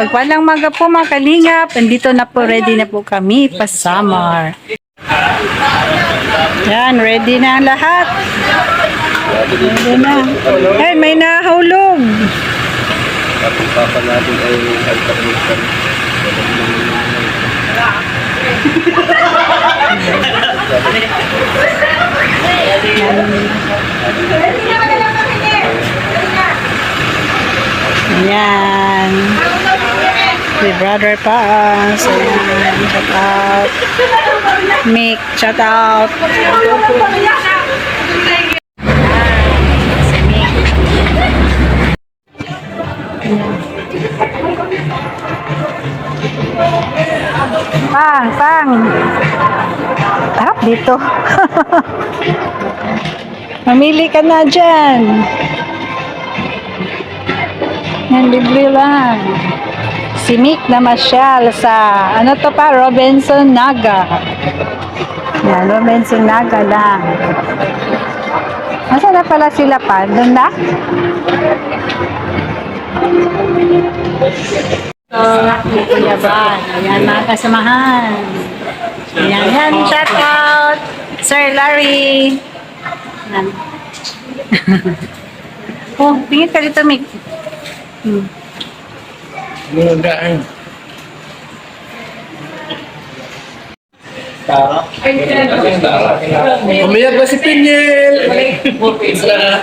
Pagpalang maga po mga kalingap, andito na po, ready na po kami pa summer. Yan, ready na ang lahat. Ready na. Ay, may nahulog. Papa natin ay nagpapalitan. Yan. Si Brother Paas. Ayan, shout out. Mick, shout out. Si Mick. Pang. Harap dito. Mamili ka na dyan. Yan, libre lang. Si Mick na masyal sa, ano to pa, Robinson Naga. Yan, Robinson Naga lang. Nasaan na pala sila pa? Doon na? Kuya Ban. Ayan, mga kasamahan. Ayan, shout out. Sir Larry. Ayan. Oh, tingin ka dito, Mick. Nunodaan. Umiyak na si Pinyel.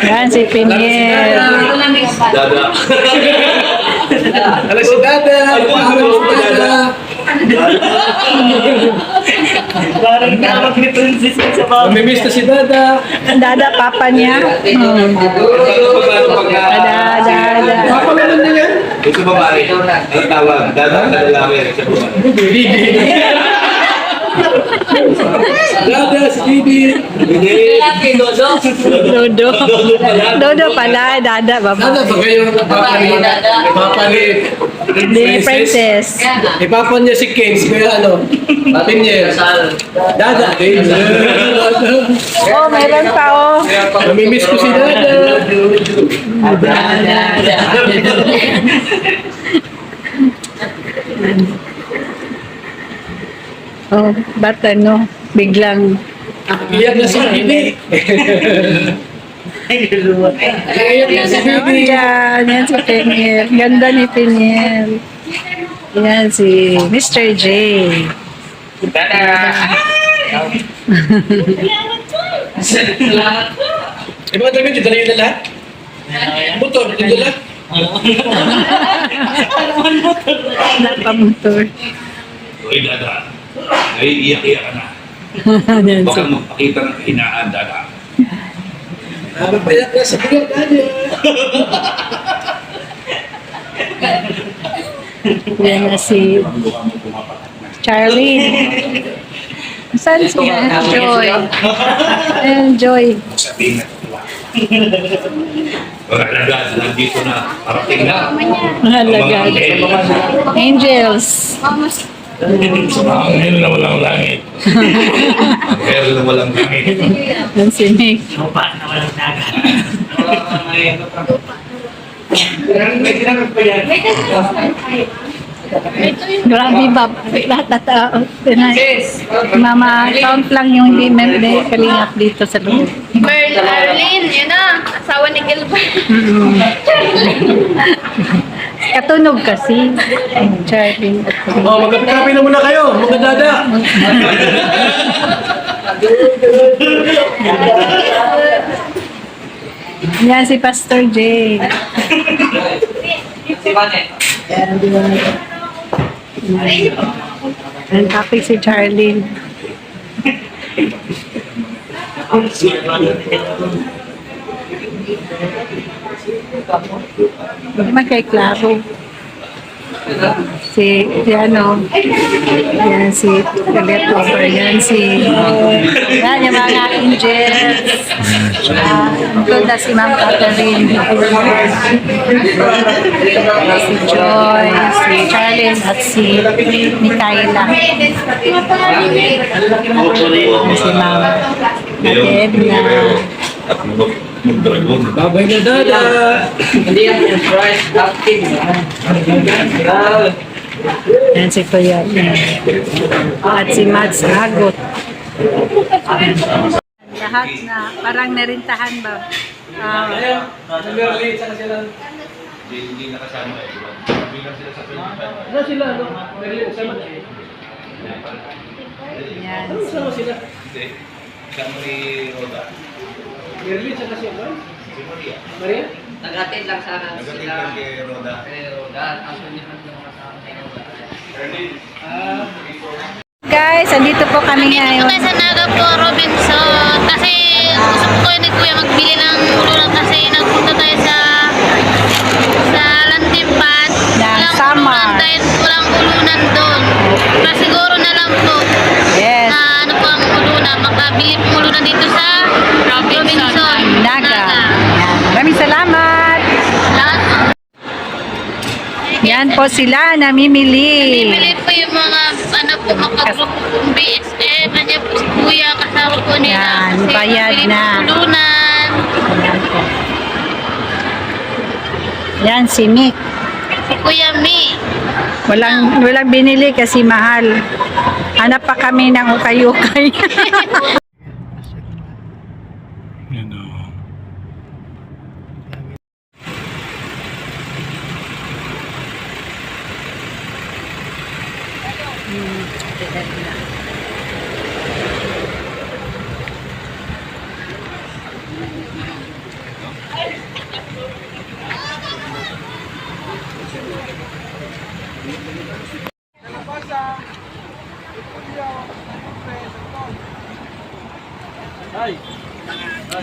Yan, si Piniel. Dada. Alam si Dada. Paalam si Dada. Parang nakapag-princess ka sa baba. Namimiss na si Dada. Dada, papa niya. Dada. Papa naman niya yan. Ito babae. Ang tawag. Dada ang lalaki. Dada, si Didi. Dodo pala, Dada, Dada, baba. ba kayo Papa ni Princess. Ipapa niya si Kings, kaya ano, Pinyel. Dada, Oh, meron pa, oh. namimiss ko si Dada. Oh, ba't ano, biglang, Iyak na si Didi. Iyak na si Didi. yan si Piniel. Ganda ni Piniel. Yan si Mr. J. Yung mga damit, dala yun na lahat? Motor, yung dala? Napamotor. Uy, Dada. Ay, iyak-iyak ka na. Yan si Baka magpakita ng hinaan, Dada. Mapayak na sa bigat, Dada. Yan na si Charlie. Saan si Joy? Joy. Sabihin na ito. Wala, Dada. Nandito na. Parating na. Mahalaga. Angels. Ang na walang langit. Ang hero na walang langit. Yan si Nick. Sopa na walang dagat. Grabe ba? Lahat na tao. Mama, count lang yung hindi may kalingap dito sa loob. Merl Arlene, yun na. Asawa ni Gilbert. Katunog kasi. Charlie. Oh, magkapi na muna kayo, mga Dada. Yan si Pastor J. Si Mane. Yan, di ba? Ang topic si Charlie. Hindi man kay Claro. Si ano, yan si Caletover, yan yan yung mga angels. Ito na si Ma'am Catherine, si Joy, si Charlene, at si Mikaela. Si Ma'am Ate Edna. Mag-dragon. Babay na dada. Hindi yan yung price acting. Yan si Kuya. At si Mads Agot. Lahat na parang narintahan ba? Merlin, saan sila? Hindi nakasama eh. Bilang sila sa 25. Saan sila, no? Merlin, sama. Yan. Sama sila. Hindi. Kasama ni Roda. Merlin, saan kasi ba? Si Maria. Maria? Nagatin lang sana Nagating sila. lang kay Roda. Pero dahil ang sunyan ng kasama ni Roda. Guys, andito po kami Dito ngayon. tayo sa Naga po, Robinson. Kasi gusto ko kayo ni Kuya magbili ng ulunan kasi nagpunta tayo sa Lantimpan. Na Samar. Walang ulunan doon. Pero siguro na lang po Yes. na ano po ang ulunan. Makabili po ulunan dito sa Robinson. Naga. Yan. Maraming salamat. Lahat. Yan po sila namimili. Bibili po yung mga ano po makagrupo pong BSN. Nandiyan po si Kuya kasama po nila. Yan, Kasi bayad bibili na. po ulunan. Yan po. Yan si Mick. Si Kuya Mi. Walang binili kasi mahal. Hanap pa kami ng ukay-ukay. Yan o.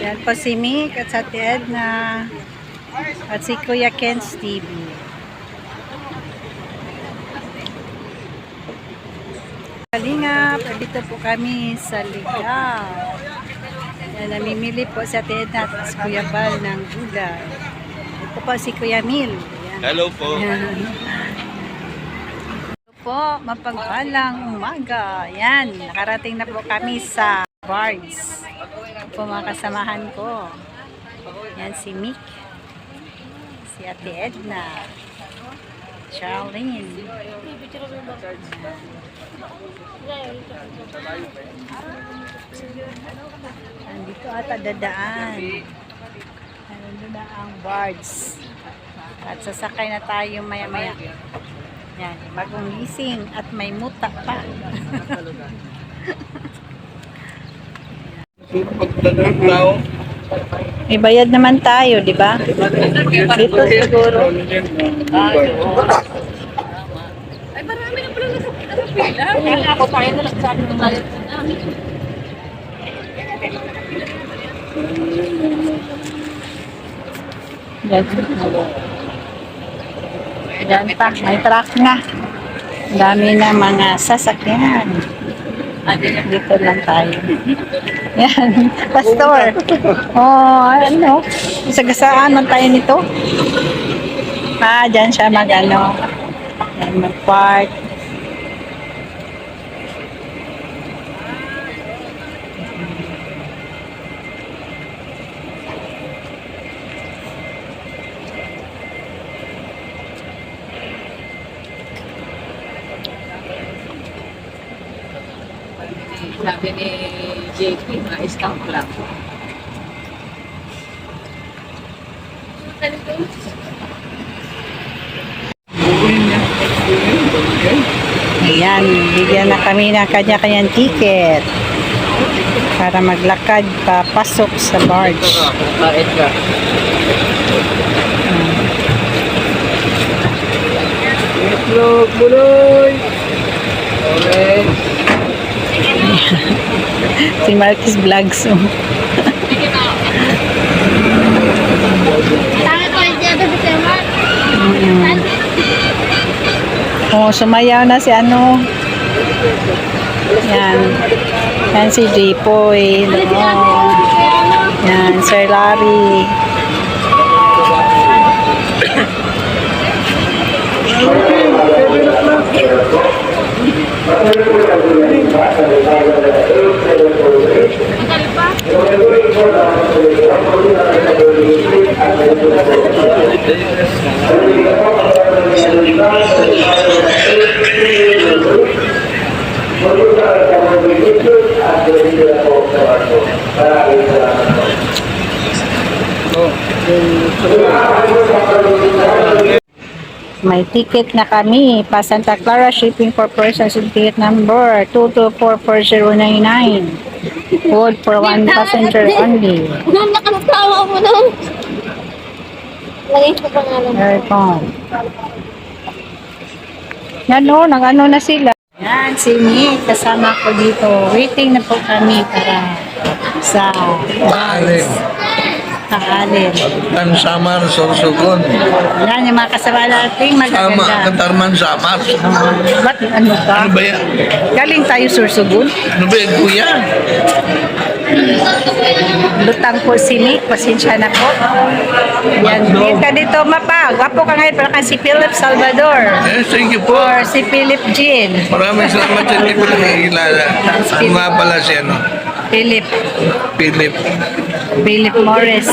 Yan po si Mick at sa Ate Edna at si Kuya Ken's TV. Kalingap, dito po kami sa Ligaw. Yan, namimili po si Ate Edna at si Kuya Bal ng gulay. Ito po si Kuya Mil. Yan. Hello po. Po, mapagpalang umaga. Yan, nakarating na po kami sa Bards. Po mga kasamahan ko. Yan si Mick, si Ate Edna, Charlene. Nandito ata dadaan. Nandito na ang Bards. At sasakay na tayo maya-maya. Yan, bagong gising at may muta pa. May bayad naman tayo, di ba? Dito siguro. Ay, marami na pala nasa pila. Kaya ako tayo na lang sabi ng bayad na. Yan pa, may truck na. Dami na mga sasakyan. Dito lang tayo. Yan, pastor. Oh, ano? Sagasaan man tayo nito. Ah, dyan siya mag-ano. Yan, mag-park. Sabi ni JP, ma-stamp lang. Ayan, bigyan na kami ng kanya-kanyang ticket para maglakad papasok sa barge. Kahit ka. Itlog, buloy. Orange. Si Marcus Vlogs. Oh. Tama ko yung dito sa Semar. Oh, sumayaw na si ano. Yan. Yan si J-Poy. Oh. Yan, Sir Larry. May ticket na kami pa Santa Clara Shipping Corporation ticket number 2244099. Hold for one passenger only. Nakakasawa mo na. Lagay ko pangalan. Aircon. Yan o, nag-ano na sila. Yan, si Nick, kasama ko dito. Waiting na po kami para sa Paalim. Kaalin. Ang Samar, Sorsogon. Yan, yung mga kasama nating Sama, magaganda. Katarman, Samar. Ba't ano ka? Ano ba yan? Galing tayo Sursugun. Ano ba yan, kuya? Lutang po si Nick, pasensya na po. Yan, dito ka dito, mapa. Gwapo ka ngayon, para kang si Philip Salvador. Yes, thank you po. Or si Philip Jean. Maraming salamat sa hindi ko nakikilala. Ano nga pala si ano? Philip Philip Morris.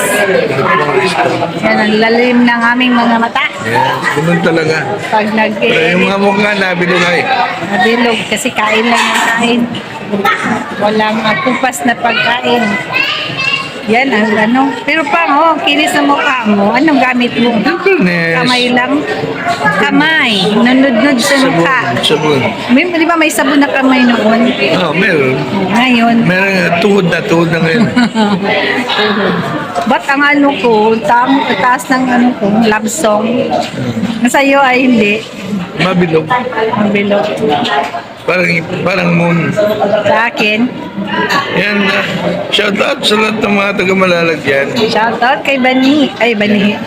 Yan, ang lalim ng aming mga mata. Yes, ganun talaga. Pag Pero yung mga mukha nabilugay. nabilog, kasi kain lang yung kain. Walang kupas na pagkain. Yan ang ano. Pero pa, kinis sa mukha mo. Anong gamit mo? Yes. Kamay lang. Kamay. Nunod-nod sa mukha. Sabon. Di ba may sabon na kamay noon? Oh, meron. Ngayon, Meron tuhod na ngayon. ba't ang ano ko, taas ng ano ko, love song. Sa'yo ay hindi. Mabilog. Ang bilog. Parang moon. Sa akin, Yan, shout out sa lahat ng mga taga-malalag dyan. shout out kay Bani. Ay, Bani.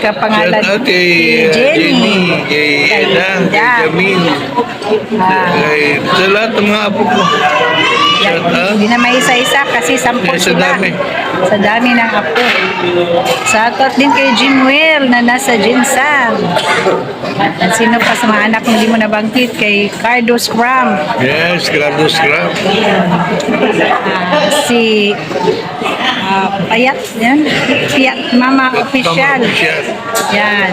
Kapangalan. Shout out kay Jenny, kay Eda, kay Jamil, sa lahat ng mga apo ko. Shout out. Hindi na may isa-isa kasi 10 Sa sila. dami. Sa dami ng apo. Shout out din kay Jimwell na nasa Jinsan. At sino pa sa mga anak mo hindi mo nabanggit? Kay Cardo Scrum. Yes, Carlos Crab. Si Payat, yan. Payat Mama Official. Official. Yan.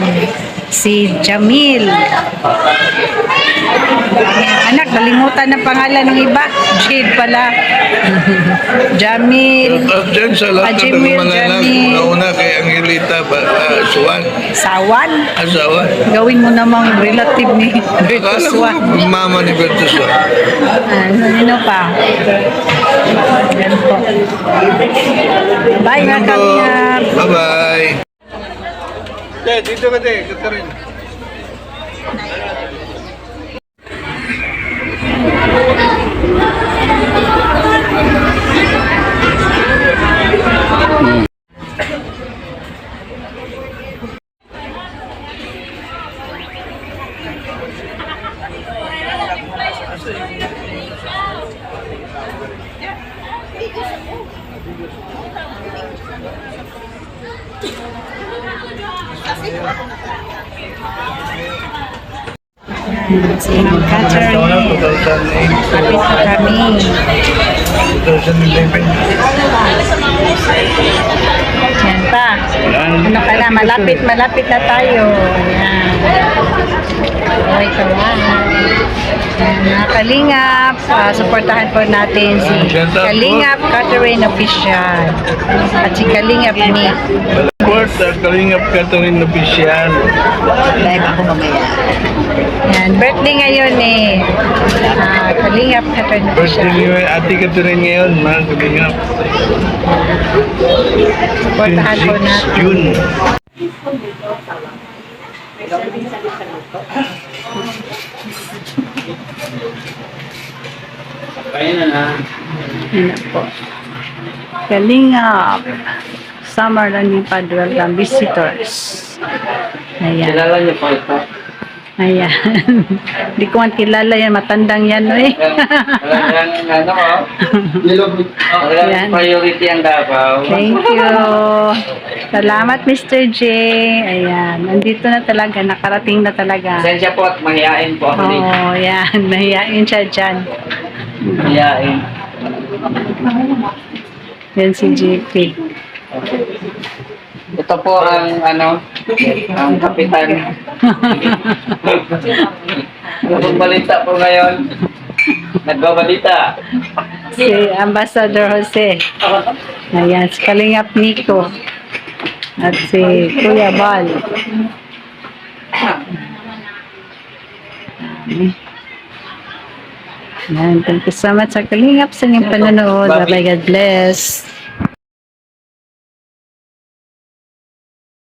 Si Jamil. Anak, nalimutan ng pangalan ng iba. Jade pala. Jamil. Shout out dyan sa lahat ng Jamil, taga-malalag. Jamil. Nauna kay Angelita Suwan. Sawan. Asawa. Gawin mo namang relative ni Akala Bertus ko Juan. mama ni Bertus Juan. Ano pa? Yan po. Bye mga kamingap. Bye-bye. Dito ka, Katarin. Si Ma'am Catherine. Kapit na kami. 2011. Yan pa. Ano ka na? Malapit na tayo. Ayan. Okay, kawan. Mga Kalingap, supportahan po natin si Kalingap Catherine Official at si Kalingap Nick. Support Kalingap Catherine Official. Live ako mamaya. Yan, birthday ngayon eh. Kalingap Catherine Birthday Official. ni Ate Catherine ngayon, mga Kalingap. Supportahan po 26 natin. June. Yan po. Kalingap. Summer Lanipad Welcome Visitors. Ayan. Kilala niyo po ito. Ayan. Hindi ko man kilala yan. Matandang yan, eh. Talagang ano ko. Yan. Talagang priority ang Davao. Thank you. Salamat, Mr. J. Ayan. Nandito na talaga. Nakarating na talaga. Pasensya po at mahihain po ako dito. Oo, yan. Nahiyain siya dyan. Mahihain. Yan si JP. Ito po ang ang kapitan. Anong balita po ngayon? Nagbabalita. Si Ambassador Jose. Ayan, si Kalingap Nico. At si Kuya Bal. Ayan, thank you so much sa Kalingap sa inyong panonood. Bye-bye, God bless.